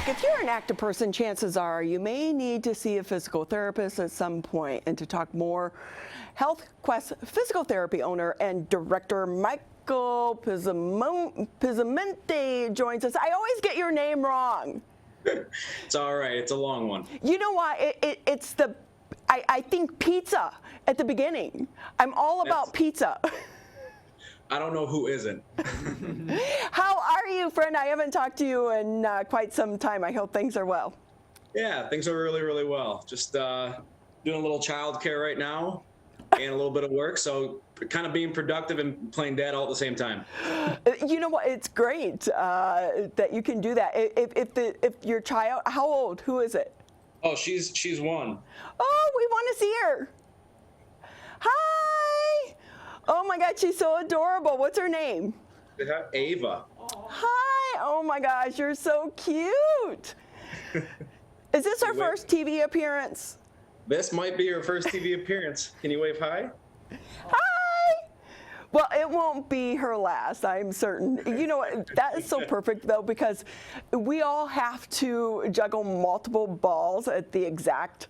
Look, if you're an active person, chances are you may need to see a physical therapist at some point. And to talk more, Health Quest physical therapy owner and director Michael Pizzimenti joins us. I always get your name wrong. It's all right. It's a long one. You know why? It's the, I think pizza at the beginning. I'm all about pizza. I don't know who isn't. How are you, friend? I haven't talked to you in quite some time. I hope things are well. Yeah, things are really, really well. Just doing a little childcare right now and a little bit of work. So kind of being productive and playing dad all at the same time. You know what? It's great that you can do that. If your child, how old? Who is it? Oh, she's one. Oh, we want to see her. Hi. Oh my God, she's so adorable. What's her name? Ava. Hi. Oh my gosh, you're so cute. Is this her first TV appearance? This might be her first TV appearance. Can you wave hi? Hi. Well, it won't be her last, I'm certain. You know what? That is so perfect, though, because we all have to juggle multiple balls at the exact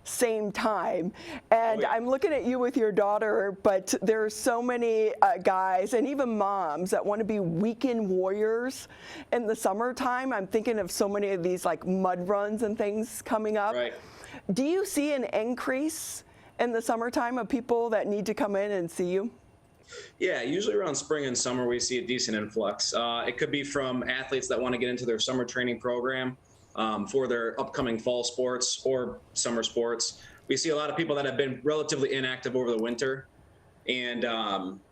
same time. And I'm looking at you with your daughter, but there are so many guys and even moms that want to be weekend warriors in the summertime. I'm thinking of so many of these like mud runs and things coming up. Right. Do you see an increase in the summertime of people that need to come in and see you? Yeah, usually around spring and summer we see a decent influx. It could be from athletes that want to get into their summer training program for their upcoming fall sports or summer sports. We see a lot of people that have been relatively inactive over the winter. And,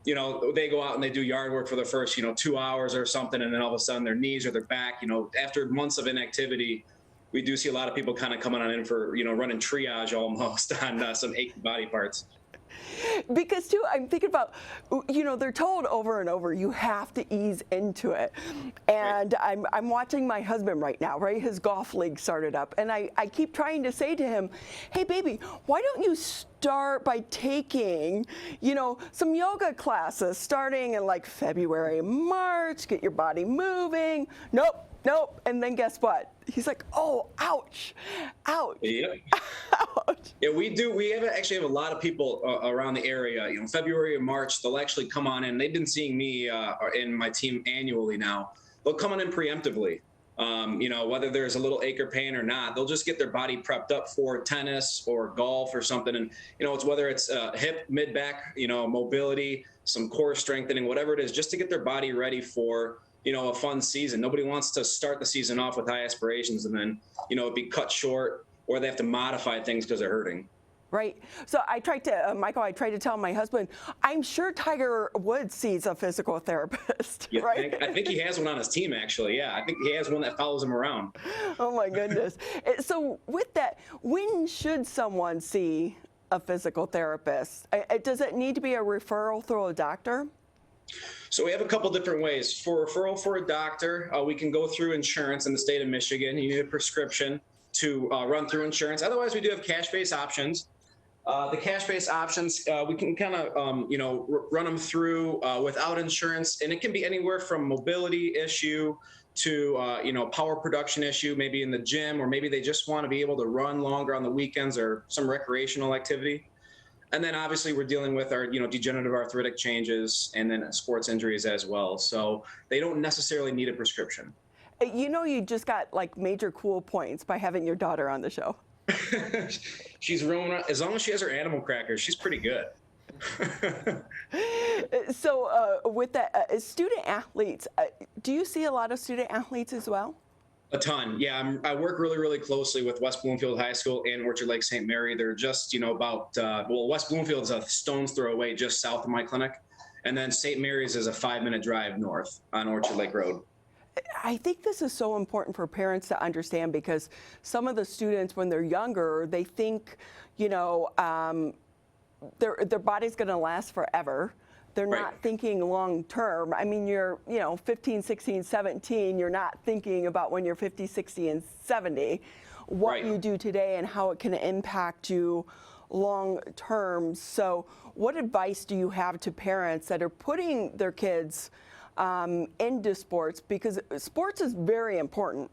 you know, they go out and they do yard work for the first, 2 hours or something. And then all of a sudden their knees or their back, after months of inactivity, we do see a lot of people kind of coming on in for, running triage almost on some achy body parts. Because too, I'm thinking about, they're told over and over, you have to ease into it. And right. I'm watching my husband right now, right? His golf league started up. And I keep trying to say to him, hey, baby, why don't you start by taking, some yoga classes starting in like February, March, get your body moving. Nope. And then guess what? He's like, oh, ouch. Yep. Ouch. Yeah, we do. We actually have a lot of people around the area. February and March, they'll actually come on in. They've been seeing me and my team annually now. They'll come on in preemptively. Whether there's a little ache or pain or not, they'll just get their body prepped up for tennis or golf or something. And, it's whether it's hip, mid-back, mobility, some core strengthening, whatever it is, just to get their body ready for a fun season. Nobody wants to start the season off with high aspirations and then, be cut short or they have to modify things because they're hurting. Right. So I tried to, Michael, I tried to tell my husband, I'm sure Tiger Woods sees a physical therapist, right? I think he has one on his team, actually. Yeah, I think he has one that follows him around. Oh, my goodness. So with that, when should someone see a physical therapist? Does it need to be a referral through a doctor? So we have a couple different ways. For referral for a doctor, we can go through insurance in the state of Michigan. You need a prescription to run through insurance. Otherwise, we do have cash-based options. The cash-based options, we can kind of, run them through without insurance. And it can be anywhere from mobility issue to, power production issue, maybe in the gym, or maybe they just want to be able to run longer on the weekends or some recreational activity. And then obviously we're dealing with our, degenerative arthritic changes and then sports injuries as well. So they don't necessarily need a prescription. You just got like major cool points by having your daughter on the show. She's rolling around. As long as she has her animal crackers, she's pretty good. So with that, student athletes, do you see a lot of student athletes as well? A ton. Yeah, I work really, really closely with West Bloomfield High School and Orchard Lake St. Mary. They're just, about, West Bloomfield is a stone's throw away just south of my clinic. And then St. Mary's is a 5-minute drive north on Orchard Lake Road. I think this is so important for parents to understand because some of the students, when they're younger, they think, their body's going to last forever. They're not thinking long term. I mean, you're, 15, 16, 17, you're not thinking about when you're 50, 60, and 70, what you do today and how it can impact you long term. So what advice do you have to parents that are putting their kids into sports? Because sports is very important.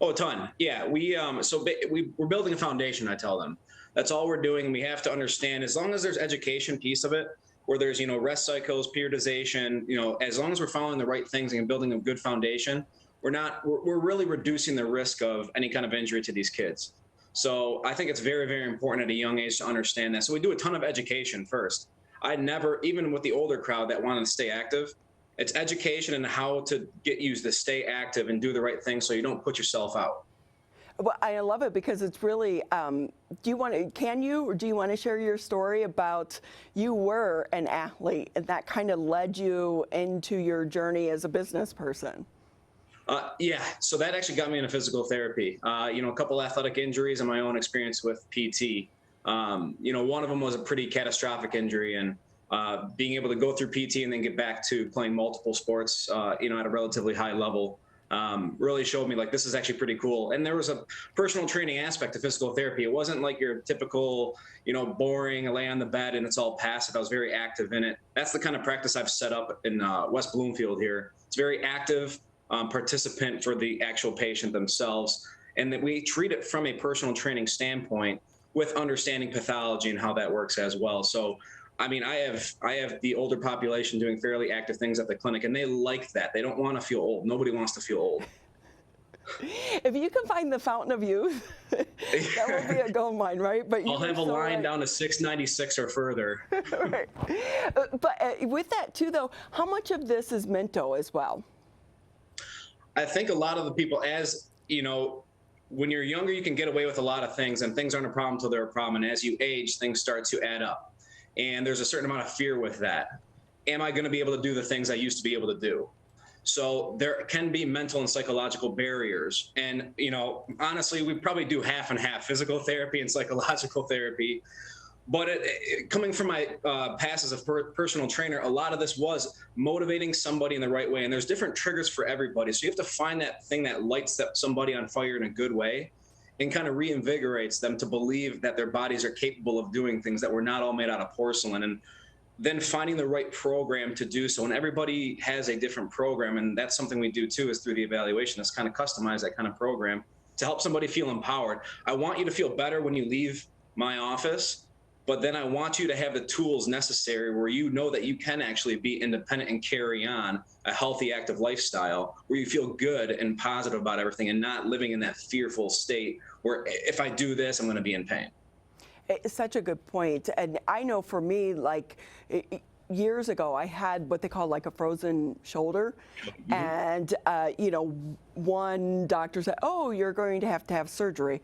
Oh, a ton. Yeah, we're building a foundation. I tell them that's all we're doing. We have to understand, as long as there's education piece of it, where there's rest cycles, periodization. As long as we're following the right things and building a good foundation, we're really reducing the risk of any kind of injury to these kids. So I think it's very, very important at a young age to understand that. So we do a ton of education first. I never, even with the older crowd that wanted to stay active, it's education and how to get you to stay active and do the right thing so you don't put yourself out. Well, I love it because it's really, do you want to share your story about you were an athlete and that kind of led you into your journey as a business person? Yeah, so that actually got me into physical therapy. A couple athletic injuries and my own experience with PT. One of them was a pretty catastrophic injury, and being able to go through PT and then get back to playing multiple sports, at a relatively high level, really showed me like this is actually pretty cool. And there was a personal training aspect to physical therapy. It wasn't like your typical, boring lay on the bed and it's all passive. I was very active in it. That's the kind of practice I've set up in West Bloomfield here. It's very active, participant for the actual patient themselves, and that we treat it from a personal training standpoint with understanding pathology and how that works as well. So I have the older population doing fairly active things at the clinic, and they like that. They don't want to feel old. Nobody wants to feel old. If you can find the fountain of youth, that will be a gold mine, right? But I'll have a line down to 696 or further. Right. But with that too, though, how much of this is mental as well? I think a lot of the people, when you're younger, you can get away with a lot of things, and things aren't a problem until they're a problem. And as you age, things start to add up. And there's a certain amount of fear with that. Am I going to be able to do the things I used to be able to do? So there can be mental and psychological barriers. And, honestly, we probably do half and half, physical therapy and psychological therapy. But coming from my past as a personal trainer, a lot of this was motivating somebody in the right way. And there's different triggers for everybody. So you have to find that thing that lights somebody on fire in a good way and kind of reinvigorates them to believe that their bodies are capable of doing things, that we're not all made out of porcelain. And then finding the right program to do so. And everybody has a different program. And that's something we do too, is through the evaluation, is kind of customize that kind of program to help somebody feel empowered. I want you to feel better when you leave my office, but then I want you to have the tools necessary where you know that you can actually be independent and carry on a healthy, active lifestyle where you feel good and positive about everything and not living in that fearful state where if I do this, I'm going to be in pain. It's such a good point. And I know for me, years ago, I had what they call like a frozen shoulder. Mm-hmm. And, one doctor said, oh, you're going to have surgery.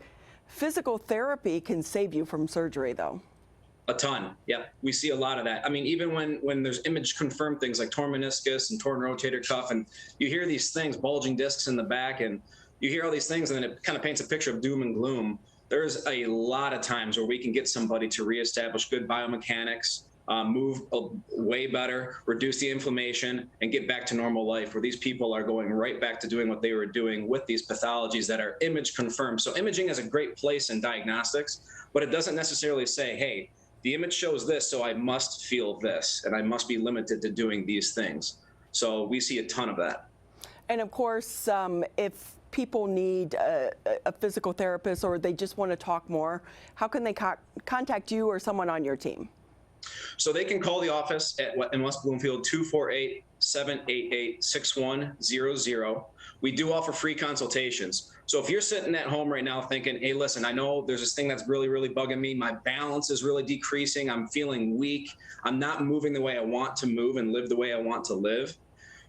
Physical therapy can save you from surgery, though. A ton. Yeah, we see a lot of that. Even when there's image confirmed things like torn meniscus and torn rotator cuff, and you hear these things, bulging discs in the back, and you hear all these things, and then it kind of paints a picture of doom and gloom. There's a lot of times where we can get somebody to reestablish good biomechanics, move way better, reduce the inflammation, and get back to normal life, where these people are going right back to doing what they were doing with these pathologies that are image confirmed. So imaging is a great place in diagnostics, but it doesn't necessarily say, hey, the image shows this, so I must feel this, and I must be limited to doing these things. So we see a ton of that. And of course, if people need a physical therapist or they just want to talk more, how can they contact you or someone on your team? So they can call the office in West Bloomfield, 248-788-6100. We do offer free consultations. So if you're sitting at home right now thinking, hey, listen, I know there's this thing that's really, really bugging me. My balance is really decreasing. I'm feeling weak. I'm not moving the way I want to move and live the way I want to live.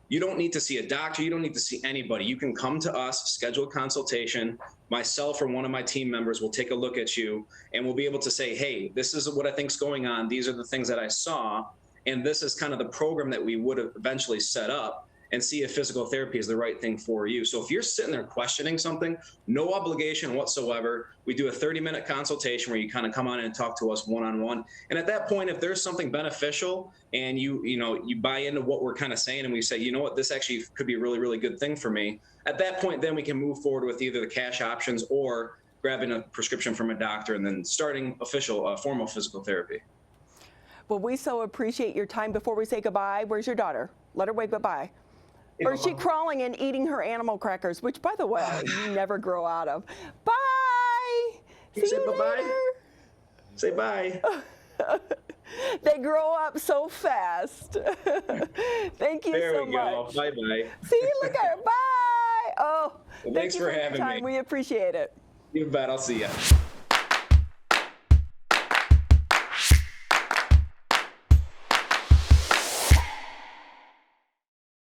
You don't need to see a doctor. You don't need to see anybody. You can come to us, schedule a consultation. Myself or one of my team members will take a look at you, and we'll be able to say, hey, this is what I think's going on. These are the things that I saw. And this is kind of the program that we would have eventually set up, and see if physical therapy is the right thing for you. So if you're sitting there questioning something, no obligation whatsoever. We do a 30-minute consultation where you kind of come on and talk to us one-on-one. And at that point, if there's something beneficial and you buy into what we're kind of saying, and we say, you know what, this actually could be a really, really good thing for me. At that point, then we can move forward with either the cash options or grabbing a prescription from a doctor and then starting formal physical therapy. Well, we so appreciate your time. Before we say goodbye, where's your daughter? Let her wave goodbye. Or is she crawling and eating her animal crackers, which, by the way, you never grow out of. Bye. See Say you bye-bye. later. Say bye. They grow up so fast. Thank you There so we go. much. Bye-bye. See you later. Bye. Oh, Well, thank thanks you for your having time. me. We appreciate it. You bet. I'll see you.